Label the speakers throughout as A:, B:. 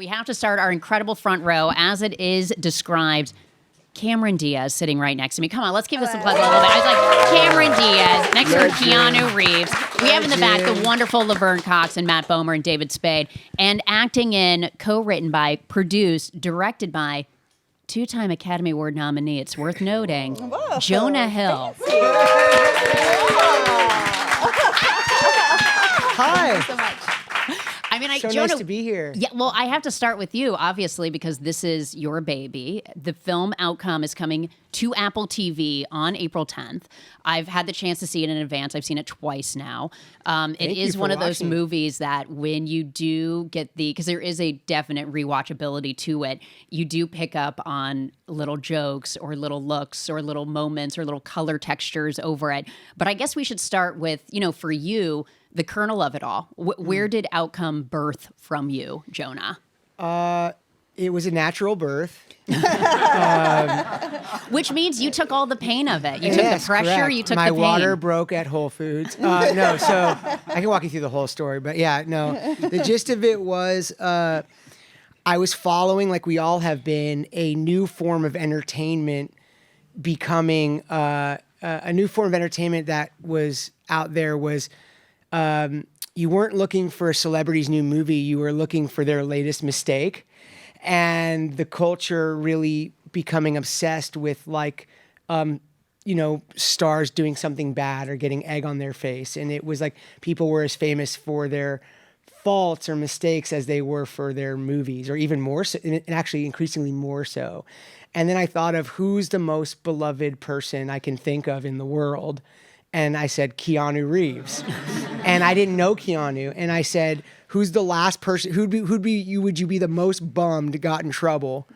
A: we have to start our incredible front row as it is described. Cameron Diaz sitting right next to me. Come on, let's give this applause a little bit. I was like, Cameron Diaz, next to her, Keanu Reeves. We have in the back the wonderful Laverne Cox and Matt Bomer and David Spade. And acting in, co-written by, produced, directed by, two-time Academy Award nominee, it's worth noting, Jonah Hill.
B: Hi.
A: Thank you so much. I mean,
B: Jonah, nice to be here.
A: Yeah, well, I have to start with you, obviously, because this is your baby. The film Outcome is coming to Apple TV on April 10th. I've had the chance to see it in advance. I've seen it twice now. It is one of those movies that when you do get because there is a definite rewatchability to it, you do pick up on little jokes or little looks or little moments or little color textures over it. But I guess we should start with, for you, the kernel of it all. Where did Outcome birth from you, Jonah?
B: It was a natural birth.
A: Which means you took all the pain of it. You took the pressure,
B: correct.
A: you took
B: My
A: the pain.
B: water broke at Whole Foods. No, so I can walk you through the whole story. But yeah, no. The gist of it was I was following, like we all have been, a new form of entertainment becoming a new form of entertainment that was out there was you weren't looking for a celebrity's new movie. You were looking for their latest mistake. And the culture really becoming obsessed with stars doing something bad or getting egg on their face. And it was like people were as famous for their faults or mistakes as they were for their movies, or even more so, and actually increasingly more so. And then I thought of who's the most beloved person I can think of in the world. And I said, Keanu Reeves. And I didn't know Keanu. And I said, who's the last person, would you be the most bummed got in trouble?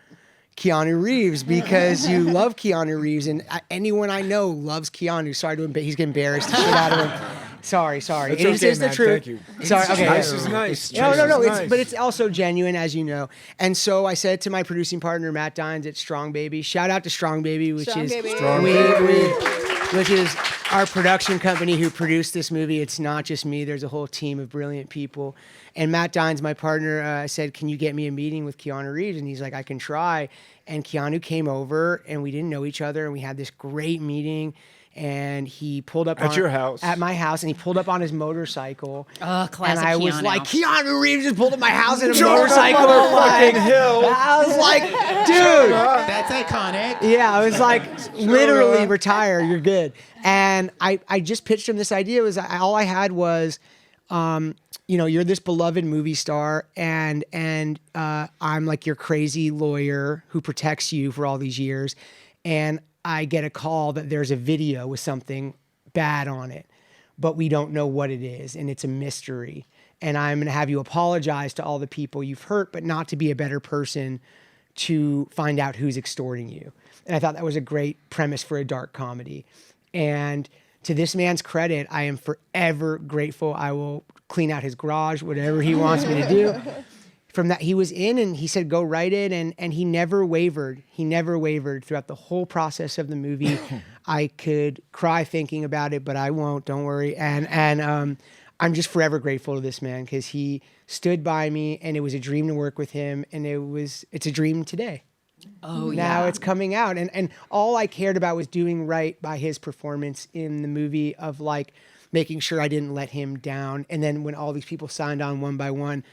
B: Keanu Reeves, because you love Keanu Reeves. And anyone I know loves Keanu. Sorry to he's getting embarrassed the shit out of him. Sorry.
C: It's
B: It's the truth.
C: Thank you.
B: Sorry. Okay.
C: Nice is nice.
B: No. But it's also genuine, as you know. And so I said to my producing partner, Matt Dines at Strong Baby, shout out to Strong Baby, which is our production company who produced this movie. It's not just me. There's a whole team of brilliant people. And Matt Dines, my partner, said, can you get me a meeting with Keanu Reeves? And he's like, I can try. And Keanu came over, and we didn't know each other, and we had this great meeting. And he pulled up
C: at your house,
B: at my house, and he pulled up on his motorcycle.
A: Oh, classic!
B: And I was
A: Keanu.
B: like, Keanu Reeves just pulled up my house in a motorcycle. Fucking
C: hill.
B: I was like, dude,
D: that's iconic.
B: Yeah, I was like, literally retire. You're good. And I just pitched him this idea. All I had was, you're this beloved movie star, and I'm like your crazy lawyer who protects you for all these years, and I get a call that there's a video with something bad on it, but we don't know what it is, and it's a mystery. And I'm going to have you apologize to all the people you've hurt, but not to be a better person to find out who's extorting you. And I thought that was a great premise for a dark comedy. And to this man's credit, I am forever grateful. I will clean out his garage, whatever he wants me to do. From that, he was in and he said, go write it. And he never wavered. He never wavered throughout the whole process of the movie. I could cry thinking about it, but I won't, don't worry. And I'm just forever grateful to this man because he stood by me, and it was a dream to work with him. And it's a dream today.
A: Oh,
B: now it's coming out. And all I cared about was doing right by his performance in the movie, of like making sure I didn't let him down. And then when all these people signed on one by one,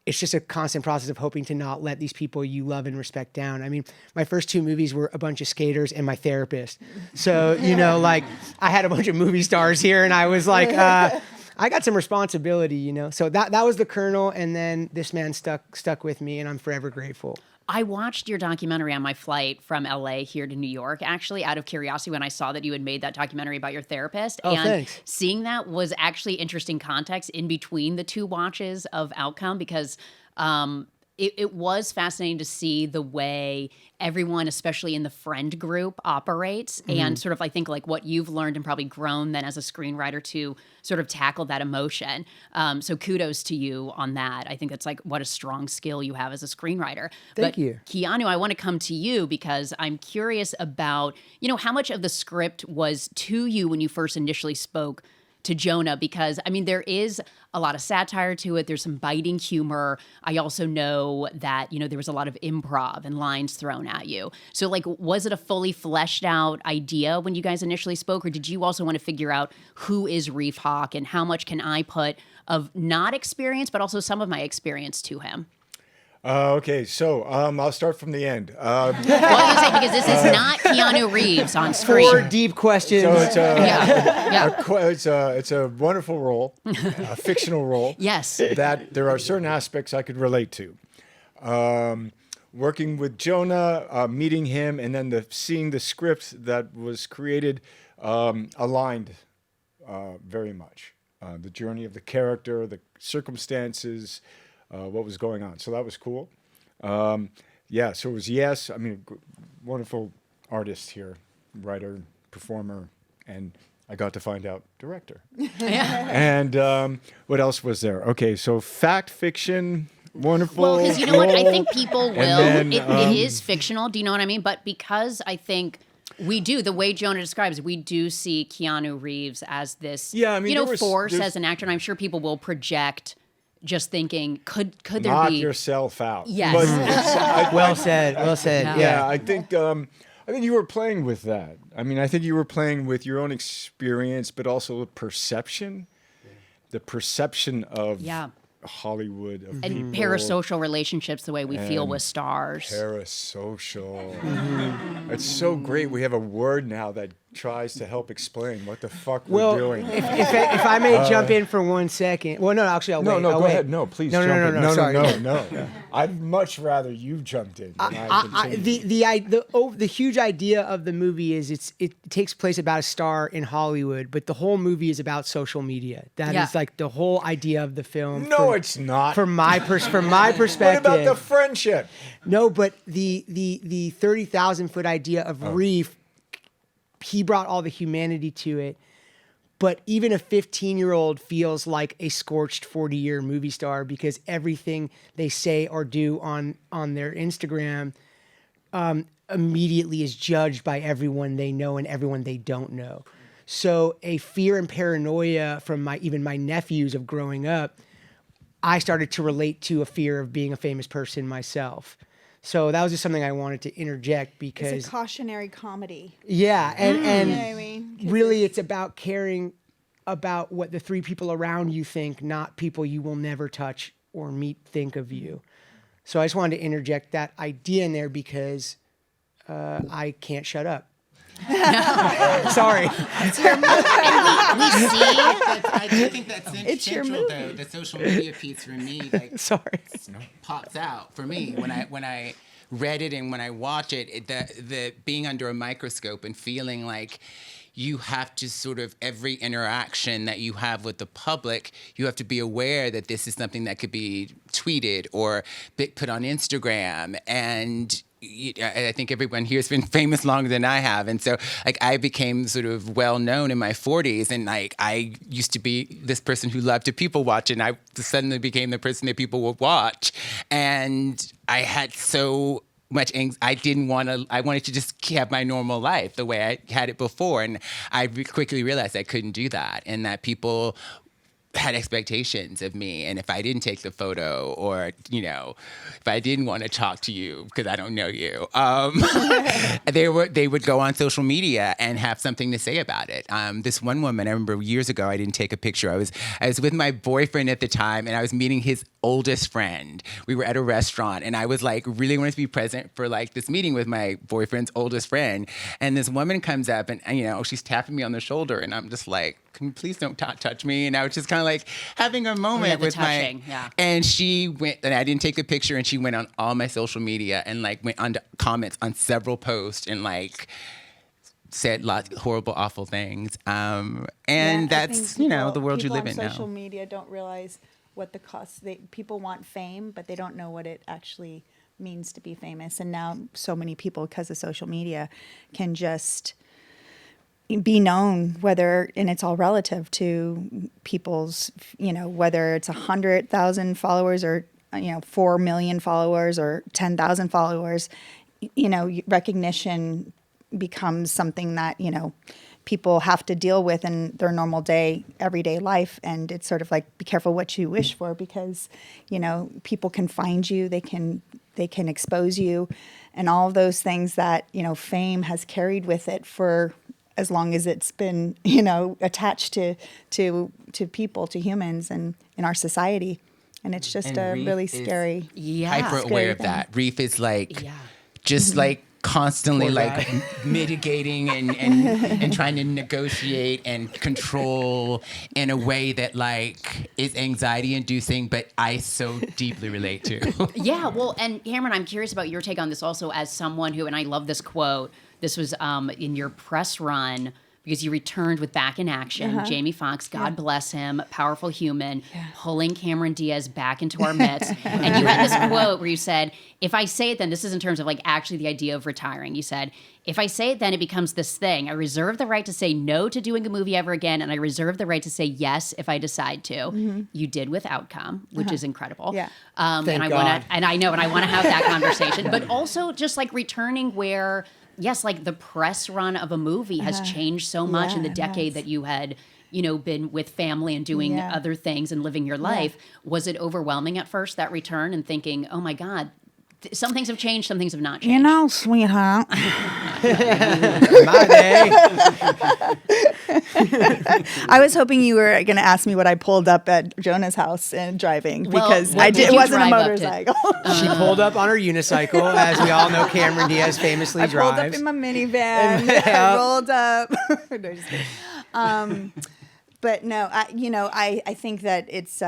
B: it's just a constant process of hoping to not let these people you love and respect down. I mean, my first two movies were a bunch of skaters and my therapist. So, like I had a bunch of movie stars here, and I was like, I got some responsibility, So that was the kernel, and then this man stuck with me, and I'm forever grateful.
A: I watched your documentary on my flight from LA here to New York, actually, out of curiosity, when I saw that you had made that documentary about your therapist.
B: Oh,
A: and
B: thanks.
A: Seeing that was actually interesting context in between the two watches of Outcome, because it was fascinating to see the way everyone, especially in the friend group, operates, and sort of, I think, like what you've learned and probably grown then as a screenwriter to sort of tackle that emotion. So kudos to you on that. I think that's like what a strong skill you have as a screenwriter.
B: Thank you.
A: Keanu, I want to come to you because I'm curious about, how much of the script was to you when you first initially spoke to Jonah, because I mean, there is a lot of satire to it. There's some biting humor. I also know that, you know, there was a lot of improv and lines thrown at you. So like, was it a fully fleshed out idea when you guys initially spoke, or did you also want to figure out who is Reef Hawk and how much can I put of not experience, but also some of my experience to him?
C: Okay, so I'll start from the end.
A: Well, you say, because this is not Keanu Reeves on screen.
B: 4 deep questions.
C: So it's
A: Yeah.
C: it's a wonderful role, a fictional role.
A: Yes.
C: That there are certain aspects I could relate to. Working with Jonah, meeting him, and then seeing the script that was created aligned very much. The journey of the character, the circumstances, what was going on. So that was cool. So it was Yes. I mean, wonderful artist here, writer, performer, and I got to find out director. And what else was there? Okay, so fact, fiction, wonderful.
A: Well, because you know what? I think people will.
C: then,
A: it is fictional. Do you know what I mean? But because I think we do, the way Jonah describes, we do see Keanu Reeves as this, force as an actor. And I'm sure people will project just thinking, could there
C: Knock
A: be...
C: yourself out.
A: Yes.
C: But
B: Well said.
C: yeah, I think you were playing with that. I mean, I think you were playing with your own experience, but also the perception of Hollywood, of
A: And
C: people.
A: parasocial relationships, the way we feel with stars.
C: Parasocial. It's so great. We have a word now that tries to help explain what the fuck we're doing.
B: If I may jump in for 1 second. Well, no, actually, I'll wait.
C: Go
B: wait.
C: ahead. No, please
B: No,
C: jump in.
B: sorry.
C: No. I'd much rather you jumped in than I continued.
B: The huge idea of the movie is it takes place about a star in Hollywood, but the whole movie is about social media. That is like the whole idea of the film.
C: No, it's not.
B: From my perspective.
C: What about the friendship?
B: No, but the 30,000-foot idea of Reef, he brought all the humanity to it. But even a 15-year-old feels like a scorched 40-year movie star because everything they say or do on their Instagram immediately is judged by everyone they know and everyone they don't know. So a fear and paranoia from even my nephews of growing up, I started to relate to a fear of being a famous person myself. So that was just something I wanted to interject because
D: it's a cautionary comedy.
B: Yeah, and
D: You know what I mean?
B: really it's about caring about what the 3 people around you think, not people you will never touch or meet think of you. So I just wanted to interject that idea in there because I can't shut up. Sorry.
E: I do think that's
D: It's your
E: central,
D: movie.
E: though. The social media piece for me, like,
B: Sorry.
E: pops out for me when I read it and when I watch it. The being under a microscope and feeling like you have to sort of every interaction that you have with the public, you have to be aware that this is something that could be tweeted or put on Instagram. And I think everyone here has been famous longer than I have. And so like I became sort of well known in my 40s, and like I used to be this person who loved to people watch, and I suddenly became the person that people would watch. And I had so much I wanted to just have my normal life the way I had it before. And I quickly realized I couldn't do that, and that people had expectations of me, and if I didn't take the photo, or if I didn't want to talk to you because I don't know you, they would go on social media and have something to say about it. This one woman, I remember years ago, I didn't take a picture. I was with my boyfriend at the time, and I was meeting his oldest friend. We were at a restaurant, and I was like really wanted to be present for like this meeting with my boyfriend's oldest friend. And this woman comes up, and she's tapping me on the shoulder, and I'm just like, can you please don't touch me? And I was just kind of like having a moment with
A: touching,
E: and she went, and I didn't take the picture, and she went on all my social media and like went on to comments on several posts and like said lots of horrible, awful things. And that's, the world you live in now.
D: People on social media don't realize what the cost. People want fame, but they don't know what it actually means to be famous. And now so many people, because of social media, can just be known, and it's all relative to people's, whether it's 100,000 followers or 4 million followers or 10,000 followers, recognition becomes something that people have to deal with in their normal everyday life. And it's sort of like, be careful what you wish for, because, people can find you, they can expose you, and all of those things that, fame has carried with it for as long as it's been, attached to people, to humans, and in our society. And it's just a really scary.
E: Hyper aware of that. Reef is like, just like constantly like mitigating and trying to negotiate and control in a way that like is anxiety inducing, but I so deeply relate to.
A: Yeah, well, and Cameron, I'm curious about your take on this also as someone who, and I love this quote, this was in your press run, because you returned with Back in Action. Jamie Foxx, God bless him, powerful human, pulling Cameron Diaz back into our midst. And you had this quote where you said, if I say it then, this is in terms of like actually the idea of retiring. You said, if I say it then, it becomes this thing. I reserve the right to say no to doing a movie ever again, and I reserve the right to say yes if I decide to. You did with Outcome, which is incredible.
B: Thank
A: and I
B: God.
A: want to, and I know, and I want to have that conversation, but also just like returning where, yes, like the press run of a movie has changed so much in the decade that you had, been with family and doing other things and living your life. Was it overwhelming at first, that return, and thinking, oh my God, some things have changed, some things have not changed?
D: Sweetheart.
B: My day.
D: I was hoping you were going to ask me what I pulled up at Jonah's house and driving, because
A: what did
D: it
A: you
D: wasn't a
A: drive up to?
D: motorcycle.
B: She pulled up on her unicycle, as we all know Cameron Diaz famously
D: I pulled
B: drives.
D: up in my minivan. I rolled up. No, just kidding. But no, I think that it's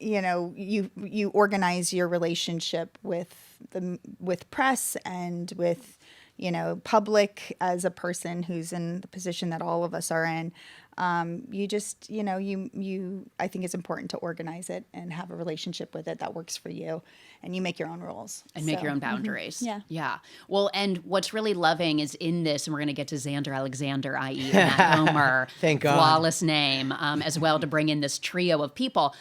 D: you organize your relationship with press and with public as a person who's in the position that all of us are in. You just I think it's important to organize it and have a relationship with it that works for you, and you make your own rules
A: And make your own boundaries.
D: Yeah.
A: Well, and what's really loving is in this, and we're going to get to Xander Alexander, i.e. Matt Bomer.
B: Thank God.
A: Flawless name, as well, to bring in this trio of people.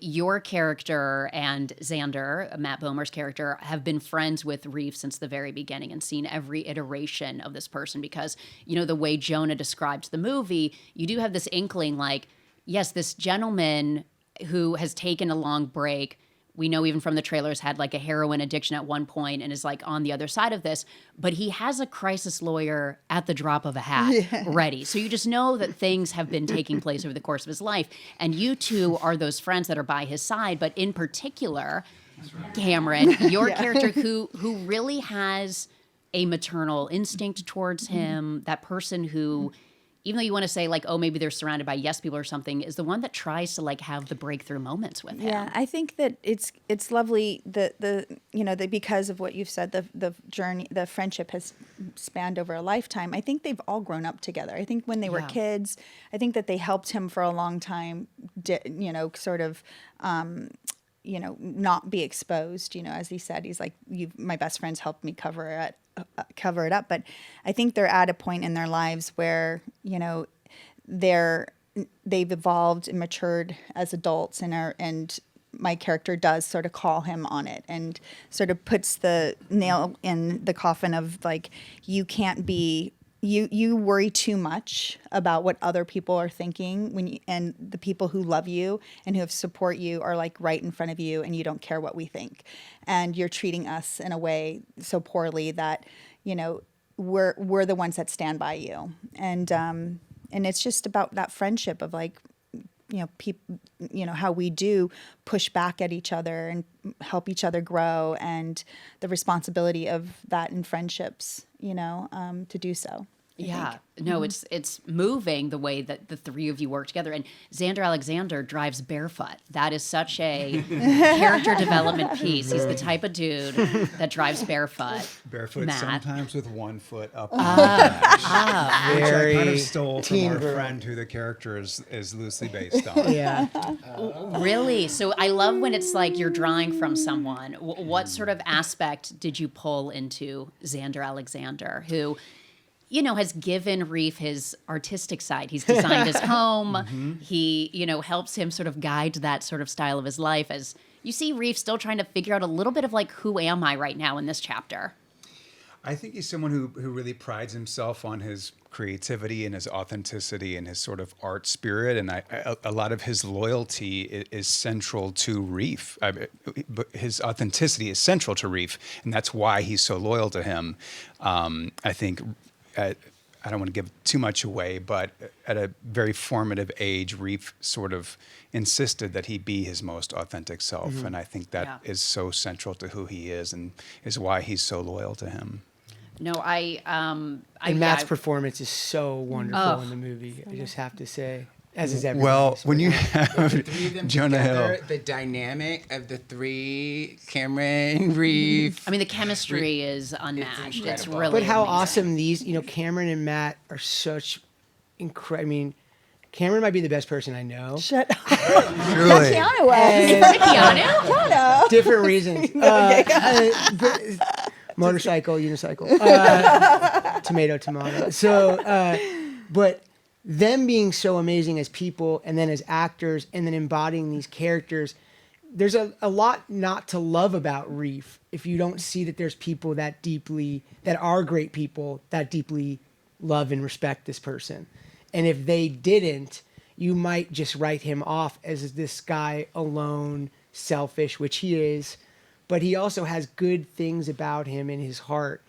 A: Your character and Xander, Matt Bomer's character, have been friends with Reeve since the very beginning and seen every iteration of this person, because, the way Jonah described the movie, you do have this inkling like, yes, this gentleman who has taken a long break, we know even from the trailers, had like a heroin addiction at one point and is like on the other side of this, but he has a crisis lawyer at the drop of a hat ready. So you just know that things have been taking place over the course of his life. And you two are those friends that are by his side, but in particular, Cameron, your character who really has a maternal instinct towards him, that person who, even though you want to say like, oh, maybe they're surrounded by yes people or something, is the one that tries to like have the breakthrough moments with him.
D: Yeah, I think that it's lovely that because of what you've said, the journey, the friendship has spanned over a lifetime. I think they've all grown up together. I think when they were kids, I think that they helped him for a long time, not be exposed. As he said, he's like, my best friends helped me cover it up. But I think they're at a point in their lives where, they've evolved and matured as adults, and my character does sort of call him on it and sort of puts the nail in the coffin of like, you can't be, you worry too much about what other people are thinking and the people who love you and who have support you are like right in front of you, and you don't care what we think, and you're treating us in a way so poorly that we're the ones that stand by you, and it's just about that friendship of like, people, how we do push back at each other and help each other grow, and the responsibility of that in friendships, to do so. I think.
A: No, it's moving the way that the three of you work together. And Xander Alexander drives barefoot. That is such a character development piece. He's the type of dude that drives barefoot.
F: Barefoot,
A: Matt.
F: sometimes with one foot up on the dash, which I kind
B: Very
F: of stole from
B: teen
F: our
B: girl.
F: friend who the character is loosely based on.
B: Yeah.
A: Really? So I love when it's like you're drawing from someone. What sort of aspect did you pull into Xander Alexander, who, has given Reef his artistic side? He's designed his home. He, helps him sort of guide that sort of style of his life, as you see Reef still trying to figure out a little bit of like, who am I right now in this chapter?
F: I think he's someone who really prides himself on his creativity and his authenticity and his sort of art spirit. And a lot of his loyalty is central to Reef. But his authenticity is central to Reef, and that's why he's so loyal to him. I think, I don't want to give too much away, but at a very formative age, Reef sort of insisted that he be his most authentic self. And I think that is so central to who he is and is why he's so loyal to him.
A: No,
B: And Matt's performance is so wonderful in the movie. I just have to say, as is everything.
F: Well, when you
E: The
F: have
E: three of them
F: Jonah
E: together,
F: Hill,
E: the dynamic of the three, Cameron, Reeve.
A: I mean, the chemistry is unmatched. It's
E: incredible.
A: really
B: but how
A: amazing.
B: awesome these, Cameron and Matt are such incredible. I mean, Cameron might be the best person I know.
D: Shut up.
F: truly.
D: Keanu was.
A: Keanu?
B: Different reasons. Motorcycle, unicycle, tomato. So, but them being so amazing as people and then as actors and then embodying these characters, there's a lot not to love about Reef if you don't see that there's people that are great people that deeply love and respect this person. And if they didn't, you might just write him off as this guy alone, selfish, which he is. But he also has good things about him in his heart.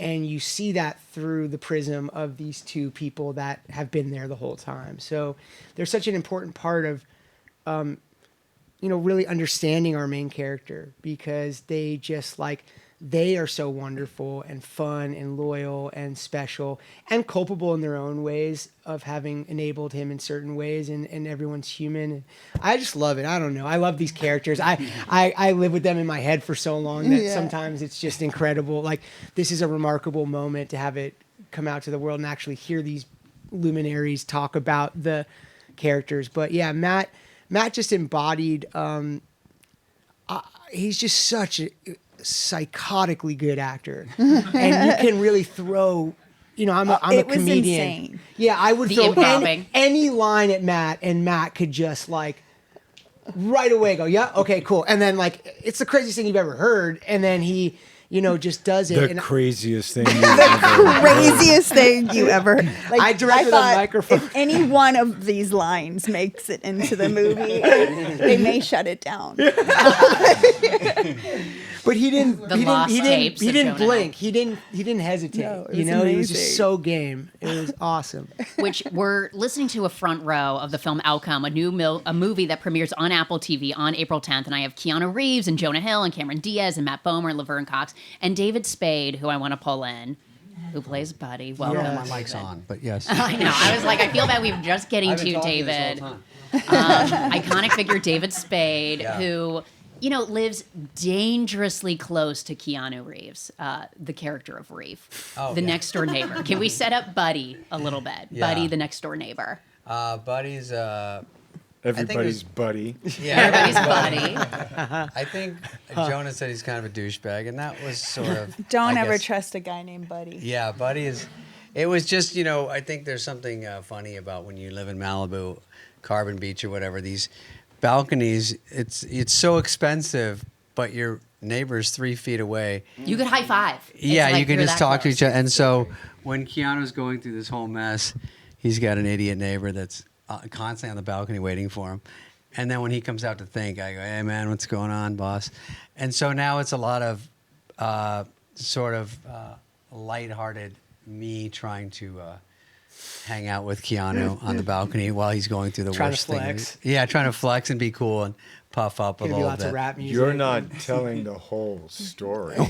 B: And you see that through the prism of these two people that have been there the whole time. So they're such an important part of, really understanding our main character, because they are so wonderful and fun and loyal and special and culpable in their own ways of having enabled him in certain ways, and everyone's human. And I just love it. I don't know. I love these characters. I live with them in my head for so long that sometimes it's just incredible. Like, this is a remarkable moment to have it come out to the world and actually hear these luminaries talk about the characters. But yeah, Matt just embodied, he's just such a psychotically good actor, and you can really throw. I'm a
D: it was
B: comedian.
D: insane.
B: Yeah, I would
A: The
B: throw
A: improving.
B: any line at Matt, and Matt could just right away go, yeah, okay, cool, and then it's the craziest thing you've ever heard, and then he, just does it.
C: The
B: and
C: craziest thing you've ever
D: Craziest thing you ever.
B: I directed a microphone.
D: If any one of these lines makes it into the movie, they may shut it down.
B: But he didn't.
A: The
B: he
A: lost
B: didn't.
A: tapes
B: He
A: of
B: didn't
A: Jonah
B: blink. He didn't hesitate.
D: No, it was
B: He was
D: amazing.
B: just so game. It was awesome.
A: Which we're listening to a front row of the film Outcome, a movie that premieres on Apple TV on April 10th. And I have Keanu Reeves and Jonah Hill and Cameron Diaz and Matt Bomer and Laverne Cox and David Spade, who I want to pull in, who plays Buddy. Welcome.
B: Yeah.
G: My mic's on, but yes.
A: I know. I was like, I feel bad we were just getting
G: I've been
A: to
G: talking this
A: David.
G: whole time.
A: Iconic figure David Spade,
G: Yeah.
A: who, lives dangerously close to Keanu Reeves, the character of Reef, the next door neighbor. Can we set up Buddy a little bit?
G: Yeah.
A: Buddy, the next door neighbor.
G: Buddy's,
C: Everybody's buddy.
A: Everybody's Buddy.
G: I think Jonah said he's kind of a douchebag, and that was sort of.
D: Don't
G: I
D: ever
G: guess-
D: trust a guy named Buddy.
G: Yeah, Buddy is. It was just, I think there's something funny about when you live in Malibu, Carbon Beach, or whatever. These balconies, it's so expensive, but your neighbor's 3 feet away.
A: You could high five. It's
G: Yeah,
A: like
G: you can
A: you're
G: just
A: that
G: talk to
A: close.
G: each other. And so when Keanu's going through this whole mess, he's got an idiot neighbor that's constantly on the balcony waiting for him. And then when he comes out to think, I go, hey, man, what's going on, boss? And so now it's a lot of lighthearted me trying to hang out with Keanu on the balcony while he's going through the
B: Trying to
G: worst thing.
B: flex.
G: Yeah, trying to flex and be cool and puff up a
B: Gonna be
G: little
B: lots
G: bit.
B: of rap music.
C: You're not telling the whole story.
A: Things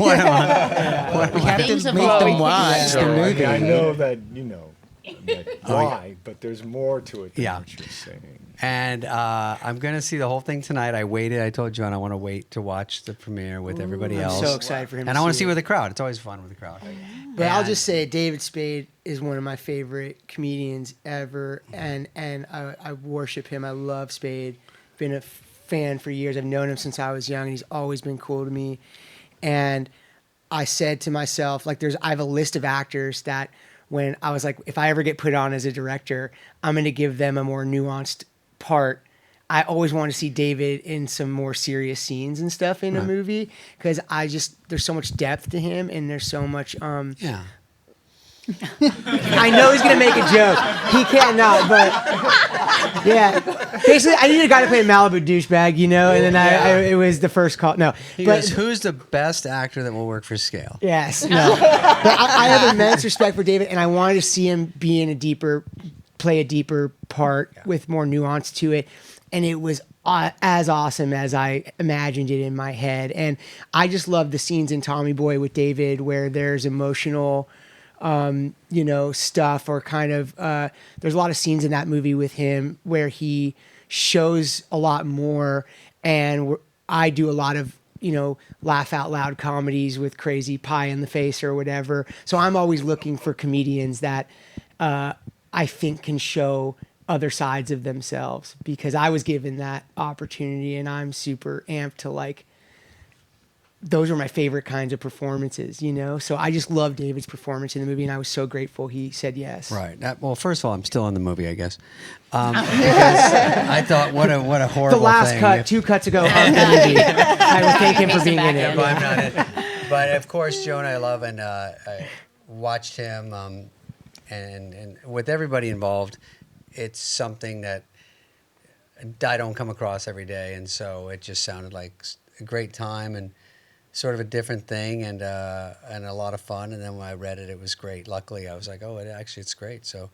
E: Make
A: evolve.
E: them watch the
C: I mean,
E: movie.
C: I know that why, but there's more to it than
G: Yeah.
C: what you're saying.
G: And I'm going to see the whole thing tonight. I waited. I told John I want to wait to watch the premiere with everybody
B: I'm
G: else.
B: so excited for him.
G: And I want to see it with the crowd. It's always fun with the crowd.
B: But I'll
G: And-
B: just say David Spade is one of my favorite comedians ever, and I worship him. I love Spade. Been a fan for years. I've known him since I was young, and he's always been cool to me. And I said to myself, I have a list of actors that when I was like, if I ever get put on as a director, I'm going to give them a more nuanced part. I always want to see David in some more serious scenes and stuff in a movie, because there's so much depth to him, and there's so much.
G: Yeah.
B: I know he's gonna make a joke. He can't not, but yeah. Basically, I needed a guy to play a Malibu douchebag, you know, and then it was the first call. No,
G: He
B: but
G: goes, who's the best actor that will work for scale?
B: yes, no. But I have immense respect for David, and I wanted to see him play a deeper part with more nuance to it, and it was as awesome as I imagined it in my head. And I just love the scenes in Tommy Boy with David where there's emotional. Stuff, or kind of there's a lot of scenes in that movie with him where he shows a lot more, and I do a lot of laugh out loud comedies with crazy pie in the face or whatever. So I'm always looking for comedians that I think can show other sides of themselves, because I was given that opportunity, and I'm super amped to those are my favorite kinds of performances, So I just love David's performance in the movie, and I was so grateful he said yes.
G: Right. Well, first of all, I'm still in the movie, I guess, because I thought, what a horrible
B: The last
G: thing.
B: cut, 2 cuts ago, of the movie. I would thank him for being in it.
G: But I'm not in. But of course, Jonah, I love, and I watched him, and with everybody involved, it's something that I don't come across every day, and so it just sounded like a great time and sort of a different thing, and a lot of fun. And then when I read it, it was great. Luckily, I was like, oh, it's great. So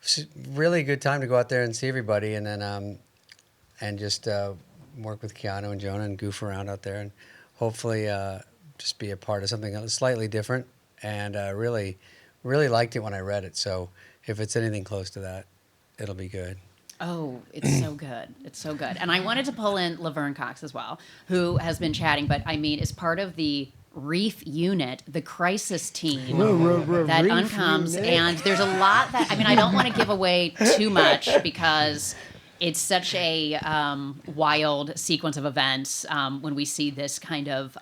G: it's a really good time to go out there and see everybody, and then and just work with Keanu and Jonah and goof around out there, and hopefully just be a part of something that was slightly different. And really liked it when I read it. So if it's anything close to that, it'll be good.
A: Oh, it's so good. It's so good. And I wanted to pull in Laverne Cox as well, who has been chatting, but I mean, is part of the Reef unit, the crisis team that uncomes. And there's a lot that, I mean, I don't want to give away too much because it's such a wild sequence of events when we see this kind of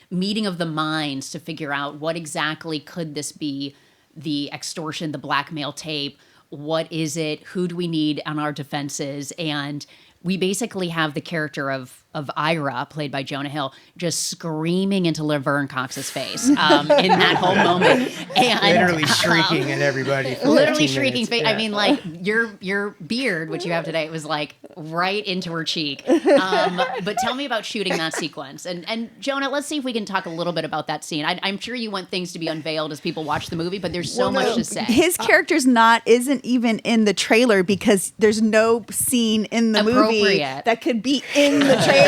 A: meeting of the minds to figure out what exactly could this be, the extortion, the blackmail tape. What is it? Who do we need on our defenses? And we basically have the character of Ira, played by Jonah Hill, just screaming into Laverne Cox's face in that whole moment. And,
B: Literally shrieking at everybody. For
A: literally
B: 15
A: shrieking.
B: minutes. Yeah.
A: I mean, like your beard, which you have today, was like right into her cheek. But tell me about shooting that sequence. And Jonah, let's see if we can talk a little bit about that scene. I'm sure you want things to be unveiled as people watch the movie, but there's so much to say.
D: His character's isn't even in the trailer because there's no scene in the movie that could be in the trailer.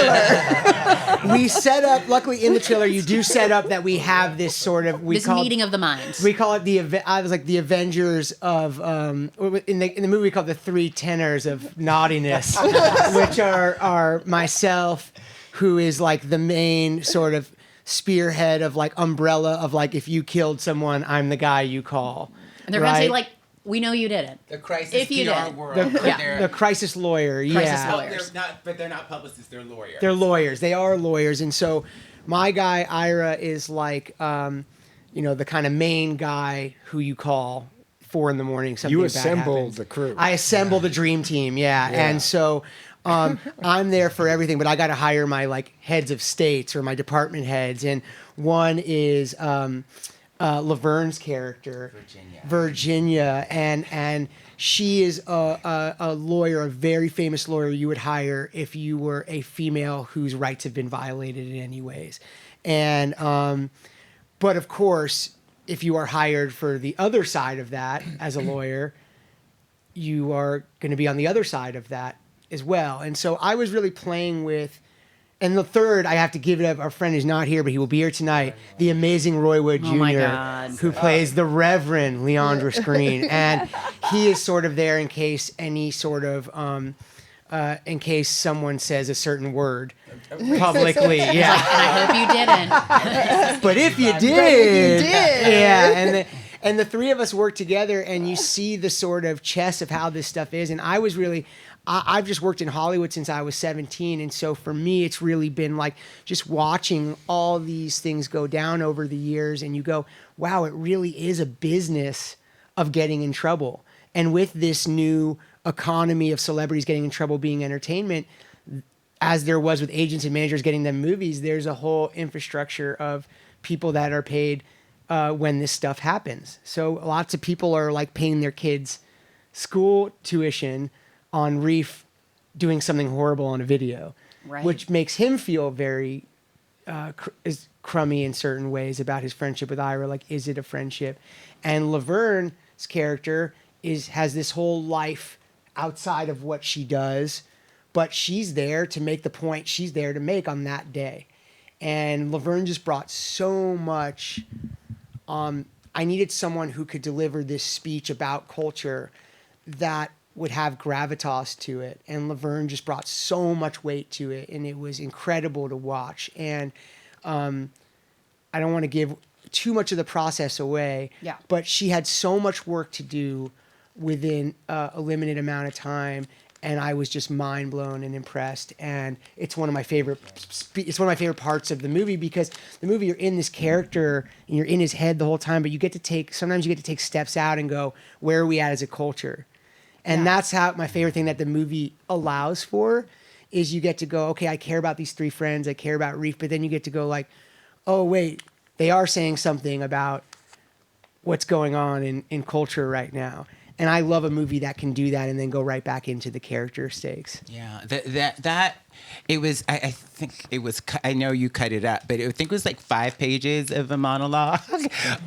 B: We set up, luckily in the trailer, you do set up that we have this sort of
A: meeting of the minds.
B: We call it the Avengers of in the movie we call it the 3 tenors of naughtiness, which are myself, who is like the main sort of spearhead of like umbrella of like, if you killed someone, I'm the guy you call.
A: And they're gonna say like, we know you didn't.
E: The crisis
A: if you
E: PR
A: did.
E: world.
B: The crisis lawyer.
A: Crisis lawyers.
E: They're not publicists. They're lawyers.
B: They're lawyers. They are lawyers. And so my guy, Ira, is like, the kind of main guy who you call 4 a.m. Something
C: You
B: bad
C: assemble
B: happens.
C: the crew.
B: I assemble the dream team. Yeah. And so I'm there for everything, but I got to hire my like heads of states or my department heads. And one is Laverne's character, Virginia, and she is a lawyer, a very famous lawyer you would hire if you were a female whose rights have been violated in any ways. And but of course, if you are hired for the other side of that as a lawyer, you are going to be on the other side of that as well. And so I was really playing with. And the third, I have to give it up. Our friend is not here, but he will be here tonight. The amazing Roy Wood Jr.,
A: my God.
B: who plays the Reverend Leandra Screen, and he is sort of there in case any sort of, in case someone says a certain word publicly. Yeah,
A: And I hope you didn't.
B: but if you did, yeah, and the three of us work together, and you see the sort of chess of how this stuff is. And I was really. I've just worked in Hollywood since I was 17. And so for me, it's really been like just watching all these things go down over the years. And you go, wow, it really is a business of getting in trouble. And with this new economy of celebrities getting in trouble being entertainment, as there was with agents and managers getting them movies, there's a whole infrastructure of people that are paid when this stuff happens. So lots of people are like paying their kids school tuition on Reef doing something horrible on a video,
A: Right.
B: which makes him feel very is crummy in certain ways about his friendship with Ira. Like, is it a friendship? And Laverne's character has this whole life outside of what she does, but she's there to make the point she's there to make on that day. And Laverne just brought so much. I needed someone who could deliver this speech about culture that would have gravitas to it. And Laverne just brought so much weight to it, and it was incredible to watch. And I don't want to give too much of the process away, but she had so much work to do within a limited amount of time. And I was just mind blown and impressed. And it's one of my favorite. It's one of my favorite parts of the movie, because the movie, you're in this character and you're in his head the whole time. But sometimes you get to take steps out and go, where are we at as a culture? And that's how my favorite thing that the movie allows for is you get to go, okay, I care about these three friends, I care about Reef, but then you get to go like, oh wait, they are saying something about what's going on in culture right now. And I love a movie that can do that and then go right back into the character stakes.
E: Yeah, that it was. I think it was. I know you cut it up, but I think it was like 5 pages of a monologue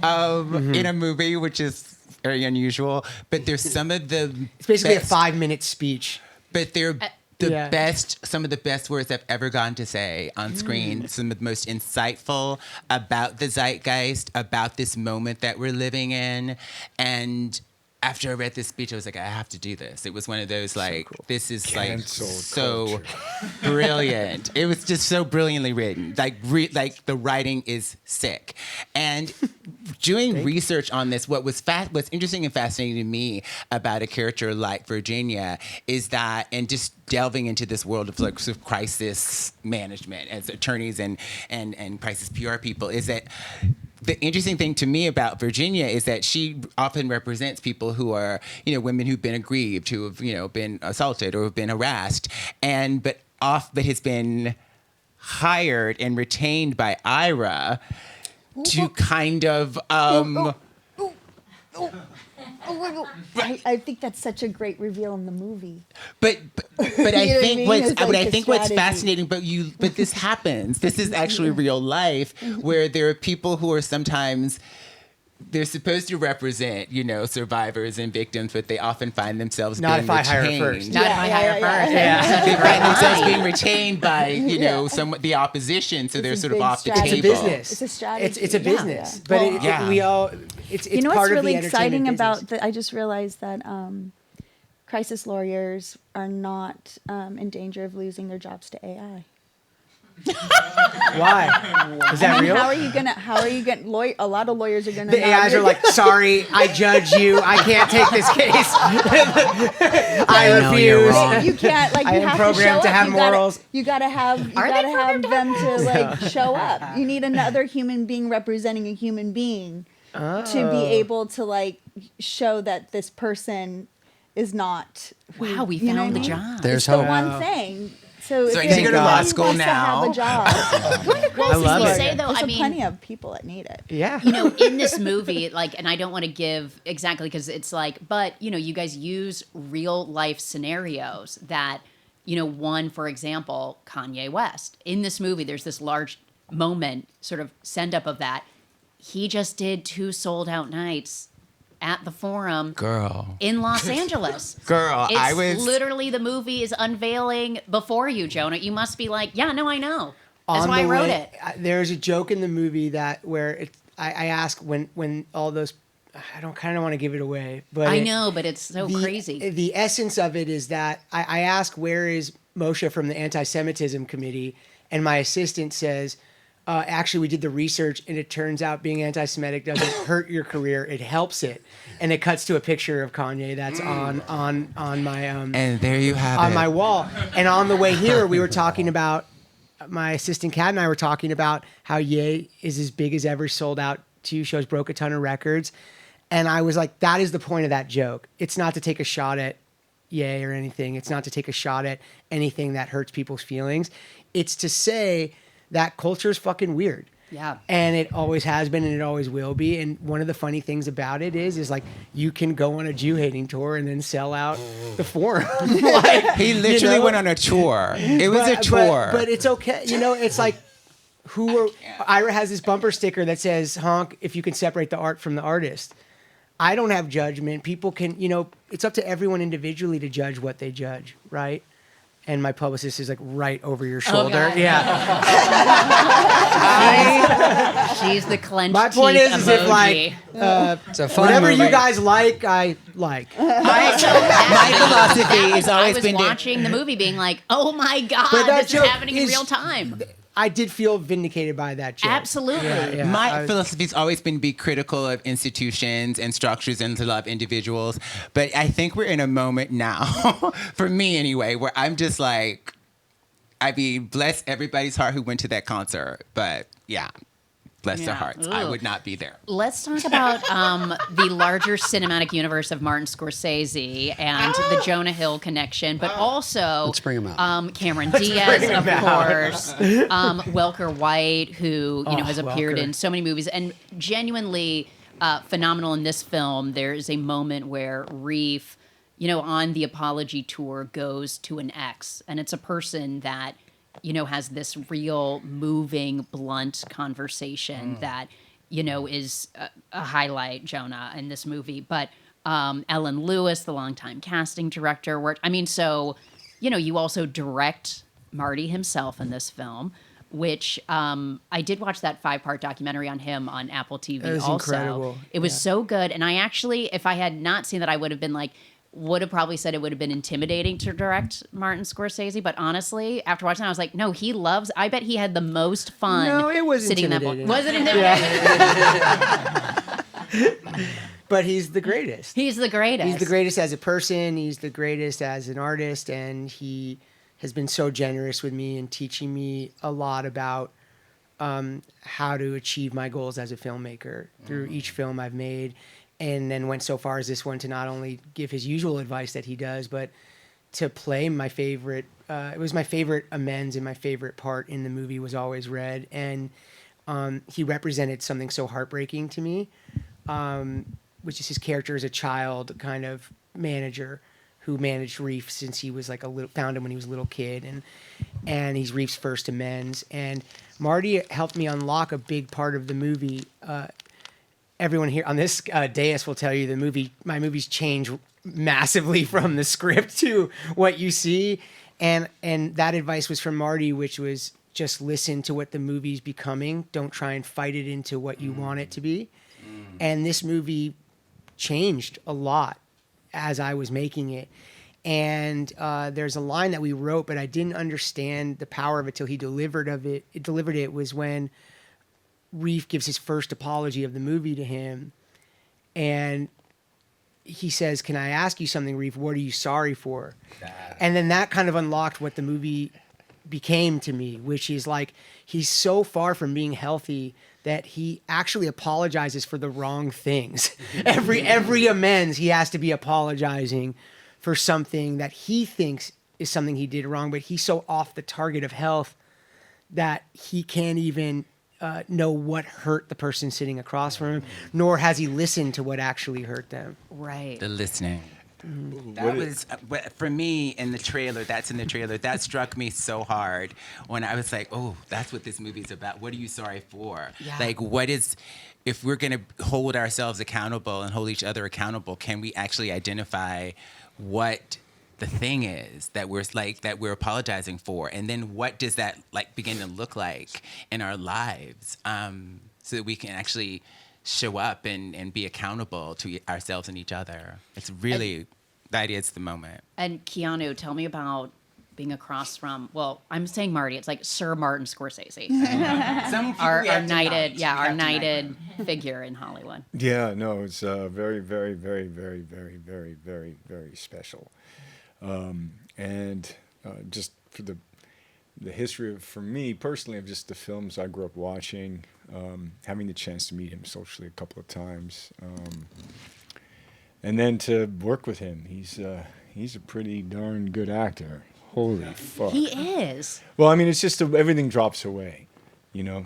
E: in a movie, which is very unusual. But there's some of the.
B: It's basically
E: best,
B: a 5-minute speech.
E: But they're best. Some of the best words I've ever gotten to say on screen. Some of the most insightful about the zeitgeist, about this moment that we're living in, and. After I read this speech, I was like, I have to do this. It was one of those, like, so cool. This is
C: Canceled
E: so
C: culture.
E: brilliant. It was just so brilliantly written. Like the writing is sick. And doing research on this, what's interesting and fascinating to me about a character like Virginia is that, and just delving into this world of like sort of crisis management as attorneys and crisis PR people, is that the interesting thing to me about Virginia is that she often represents people who are, women who've been aggrieved, who have, been assaulted or have been harassed, but has been hired and retained by Ira to kind of.
D: I think that's such a great reveal in the movie.
E: But I think what's
D: strategy.
E: fascinating, but this happens. This is actually real life, where there are people who are sometimes. They're supposed to represent, survivors and victims, but they often find themselves
B: Not
E: being
B: if I hire
E: retained.
B: first.
A: Not if I hire first.
E: They find themselves being retained by, the opposition, so they're
D: It's a
E: sort of
D: big
E: off the
D: strategy.
E: table.
B: It's a business.
D: It's a strategy.
B: It's a business. But it's
D: You know
B: part
D: what's
B: of
D: really
B: the
D: exciting
B: entertainment
D: about
B: business.
D: I just realized that crisis lawyers are not in danger of losing their jobs to AI.
B: Why? Is that real?
D: How are you gonna? A lot of lawyers are gonna.
B: The AIs are like, sorry, I judge you. I can't take this case. I
G: know you're
B: refuse.
G: wrong.
D: You can't like.
B: I
D: You
B: am
D: have
B: programmed
D: to,
B: to
D: show up.
B: have morals.
D: You gotta have them to like show up. You need another human being representing a human being to be able to like show that this person is not.
A: Wow, we
D: you know
A: found
D: what
A: the
D: I mean?
A: job.
G: There's
D: It's the
G: hope.
D: one thing. So
E: So
D: if
E: I need to
D: you're
E: go to law
D: anyone
E: school
D: wants to
E: now.
D: have a job.
A: I
B: love it.
A: say though,
D: There's plenty of people that need it.
B: Yeah.
A: in this movie, and I don't want to give exactly because it's like, but you guys use real life scenarios that, one, for example, Kanye West. In this movie, there's this large moment, sort of send up of that. He just did 2 sold out nights at the Forum
E: Girl.
A: in Los Angeles.
E: Girl,
A: It's
E: I was
A: literally the movie is unveiling before you, Jonah. You must be like, yeah, no, I know. That's
B: On
A: why I
B: the
A: wrote
B: way-
A: it.
B: There's a joke in the movie where I ask when all those, I don't kind of want to give it away, but
A: I know, but it's so crazy.
B: The essence of it is that I ask, where is Moshe from the anti-Semitism committee? And my assistant says, actually, we did the research, and it turns out being anti-Semitic doesn't hurt your career; it helps it. And it cuts to a picture of Kanye that's on my
E: And there you have
B: on
E: it.
B: my wall. And on the way here, we were talking about, my assistant Kat and I were talking about how Ye is as big as ever, sold out 2 shows, broke a ton of records. And I was like, that is the point of that joke. It's not to take a shot at yay or anything. It's not to take a shot at anything that hurts people's feelings. It's to say that culture is fucking weird.
A: Yeah.
B: And it always has been and it always will be. And one of the funny things about it is like you can go on a Jew hating tour and then sell out the Forum. Like,
E: He literally went on a tour. It was a tour.
B: But it's okay. It's like Ira has this bumper sticker that says, honk if you can separate the art from the artist. I don't have judgment. People can, it's up to everyone individually to judge what they judge, right? And my publicist is like right over your shoulder.
A: God.
B: Yeah.
A: She's the clenched
B: My point
A: teeth
B: is
A: emoji.
B: if like
G: It's a fun
B: whatever
G: movie.
B: you guys like, I like.
E: My philosophy has
A: I
E: always
A: was
E: been to-
A: watching the movie being like, oh my God,
B: But that
A: this is
B: joke
A: happening in
B: is-
A: real time.
B: I did feel vindicated by that joke.
A: Absolutely.
B: Yeah,
E: My philosophy's always been to be critical of institutions and structures and to love individuals. But I think we're in a moment now, for me anyway, where I'm just like, bless everybody's heart who went to that concert. But yeah, bless their
A: Yeah.
E: hearts. I
A: Ugh.
E: would not be there.
A: Let's talk about the larger cinematic universe of Martin Scorsese and the Jonah Hill connection, but also
G: Let's bring him out.
A: Cameron Diaz, of course, Welker White, who has appeared
B: Welker.
A: in so many movies and genuinely phenomenal in this film. There is a moment where Reef, on the apology tour, goes to an ex, and it's a person that has this real moving, blunt conversation that, is a highlight, Jonah, in this movie. But Ellen Lewis, the longtime casting director, worked. So, you also direct Marty himself in this film, which I did watch that 5-part documentary on him on Apple TV.
B: It was
A: also.
B: incredible.
A: It was so good. And I actually, if I had not seen that, I would have been like, would have probably said it would have been intimidating to direct Martin Scorsese, but honestly, after watching that, I was like, no, he loves. I bet he had the most fun.
B: No, it was
A: sitting in that
B: intimidating.
A: Was it intimidating?
B: But he's the greatest.
A: He's the greatest.
B: He's the greatest as a person. He's the greatest as an artist. And he has been so generous with me and teaching me a lot about how to achieve my goals as a filmmaker through each film I've made. And then went so far as this one to not only give his usual advice that he does, but to play my favorite. It was my favorite amends and my favorite part in the movie was Always Red. And he represented something so heartbreaking to me, which is his character as a child kind of manager who managed Reef since he was like found him when he was a little kid. And he's Reef's first amends. And Marty helped me unlock a big part of the movie. Everyone here on this dais will tell you my movies change massively from the script to what you see. And that advice was from Marty, which was just listen to what the movie's becoming. Don't try and fight it into what you want it to be. And this movie changed a lot as I was making it. And there's a line that we wrote, but I didn't understand the power of it till he delivered it. It was when Reef gives his first apology of the movie to him, and he says, "Can I ask you something, Reef? What are you sorry for?" And then that kind of unlocked what the movie became to me, which is like he's so far from being healthy that he actually apologizes for the wrong things. Every amends, he has to be apologizing for something that he thinks is something he did wrong, but he's so off the target of health that he can't even know what hurt the person sitting across from him, nor has he listened to what actually hurt them.
A: Right.
E: The listening. That was, for me, in the trailer, that struck me so hard when I was like, oh, that's what this movie's about. What are you sorry for?
A: Yeah.
E: Like, if we're going to hold ourselves accountable and hold each other accountable, can we actually identify what the thing is that we're apologizing for, and then what does that begin to look like in our lives, so that we can actually show up and be accountable to ourselves and each other. It's really that is the moment.
A: And Keanu, tell me about being across from. Well, I'm saying Marty. It's like Sir Martin Scorsese, our knighted figure in Hollywood.
C: Yeah, no, it's very, very, very, very, very, very, very, very special. And just for the history for me personally, of just the films I grew up watching, having the chance to meet him socially a couple of times, and then to work with him. he's a pretty darn good actor. Holy fuck.
A: He is.
C: Well, I mean, it's just everything drops away, you know.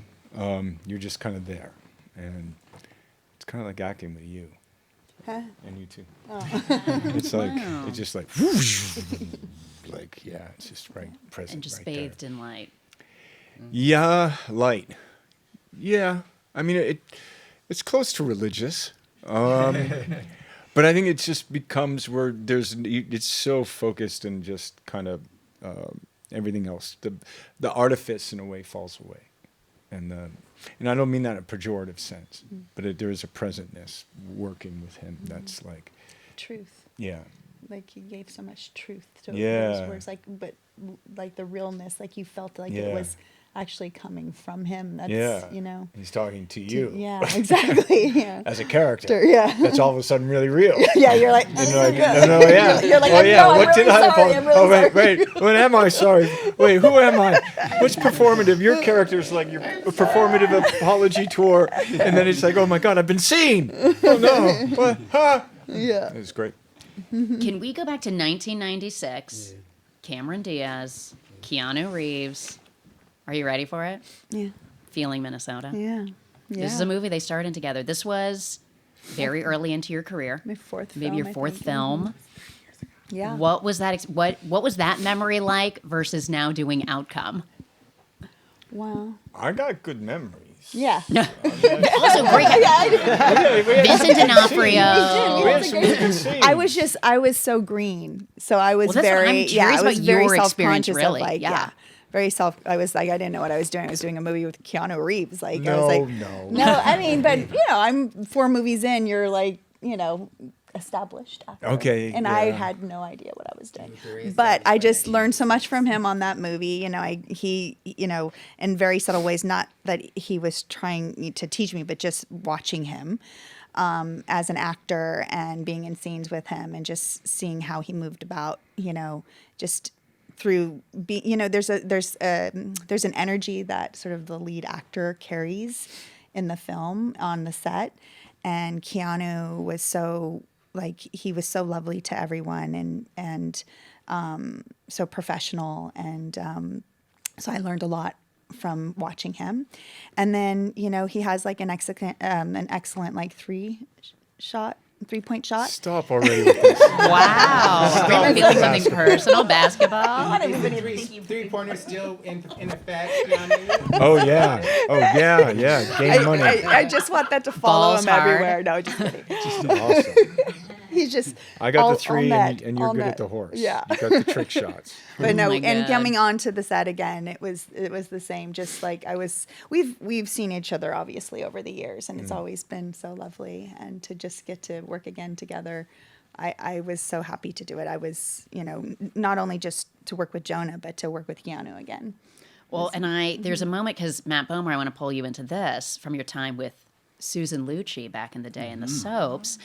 C: You're just kind of there, and it's kind of like acting with you, and you too. It's like it's just like, whoosh, like yeah, it's just right present.
A: And just
C: right
A: bathed
C: there.
A: in light.
C: Yeah, light. Yeah, I mean it's close to religious, but I think it just becomes where it's so focused and just kind of everything else. The artifice in a way falls away, and I don't mean that in a pejorative sense, but there is a presentness working with him that's like
D: Truth.
C: yeah.
D: Like he gave so much truth to
C: Yeah.
D: those words, but like the realness, like you felt like
C: Yeah.
D: it was actually coming from him. That's,
C: Yeah,
D: you know.
C: he's talking to you.
D: Yeah, exactly. Yeah.
C: As a character.
D: Yeah.
C: That's all of a sudden really real.
D: Yeah, you're like,
C: And you're like, no, yeah.
D: You're like,
C: oh, yeah.
D: no, I'm
C: What
D: really
C: did I
D: sorry, I'm really
C: Oh, wait,
D: sorry.
C: wait. What am I sorry? Wait, who am I? What's performative? Your character's like your performative apology tour. And then it's like, oh my God, I've been seen. Oh no. What? Huh?
D: Yeah.
C: It was great.
A: Can we go back to 1996? Cameron Diaz, Keanu Reeves. Are you ready for it?
D: Yeah.
A: Feeling Minnesota.
D: Yeah.
A: This is a movie they starred in together. This was very early into your career.
D: My fourth
A: Maybe
D: film,
A: your
D: I
A: fourth
D: think.
A: film.
D: Yeah.
A: What was that? What was that memory like versus now doing Outcome?
D: Wow.
C: I got good memories.
D: Yeah.
A: Also great. Vincent D'Onofrio.
C: We have some really good scenes.
D: I was so green. So I was
A: Well, that's what
D: very,
A: I'm
D: yeah,
A: curious
D: I was
A: about
D: very
A: your experience,
D: self-conscious
A: really.
D: of like,
A: Yeah.
D: very I was like, I didn't know what I was doing. I was doing a movie with Keanu Reeves. Like, I
C: No,
D: was like,
C: no.
D: no, I mean, but you know, I'm 4 movies in, you're like, you know, established actor.
C: Okay,
D: And I
C: yeah.
D: had no idea what I was doing. But I just learned so much from him on that movie. You know, he, you know, in very subtle ways, not that he was trying to teach me, but just watching him as an actor and being in scenes with him and just seeing how he moved about, you know, just through you know, there's an energy that sort of the lead actor carries in the film on the set. And Keanu was so, like, he was so lovely to everyone and so professional. And so I learned a lot from watching him. And then, you know, he has like an excellent like 3-point shot.
C: Stop already with this.
A: Wow. Are you feeling something personal? Basketball?
E: Three-pointers still in effect.
C: Oh yeah. Oh yeah. Yeah. Game money.
D: I just want that to follow
A: Balls
D: him
A: hard.
D: everywhere. No, just kidding.
C: Awesome.
D: He's just
C: I got
D: all-
C: the 3
D: all
C: and,
D: net,
C: and you're
D: all
C: good
D: net.
C: at the horse.
D: Yeah.
C: You got the trick shots.
D: But no,
A: my
D: and
A: God.
D: coming on to the set again, it was the same. Just like we've seen each other obviously over the years, and it's always been so lovely. And to just get to work again together, I was so happy to do it. I was, you know, not only just to work with Jonah, but to work with Keanu again.
A: Well, and there's a moment because Matt Bomer, I want to pull you into this from your time with Susan Lucci back in the day in the soaps.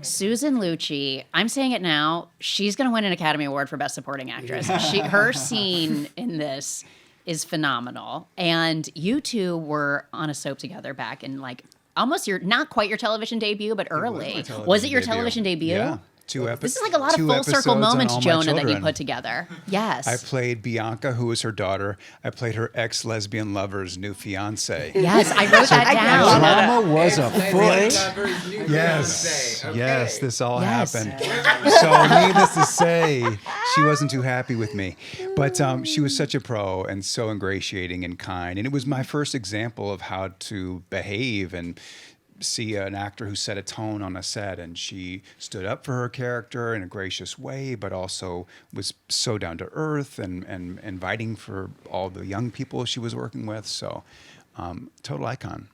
A: Susan Lucci, I'm saying it now, she's going to win an Academy Award for Best Supporting Actress. Her scene in this is phenomenal. And you two were on a soap together back in like almost not quite your television debut, but early. Was it your television debut?
F: Yeah. 2 episodes.
A: This is like a lot of full circle moments, Jonah, that you put together. Yes.
F: I played Bianca, who was her daughter. I played her ex-lesbian lover's new fiance.
A: Yes, I wrote that down.
G: Drama was afoot.
F: Yes, yes, this all
A: Yes.
F: happened. So needless to say, she wasn't too happy with me. But she was such a pro and so ingratiating and kind. And it was my first example of how to behave and see an actor who set a tone on a set, and she stood up for her character in a gracious way, but also was so down to earth and inviting for all the young people she was working with. So total icon.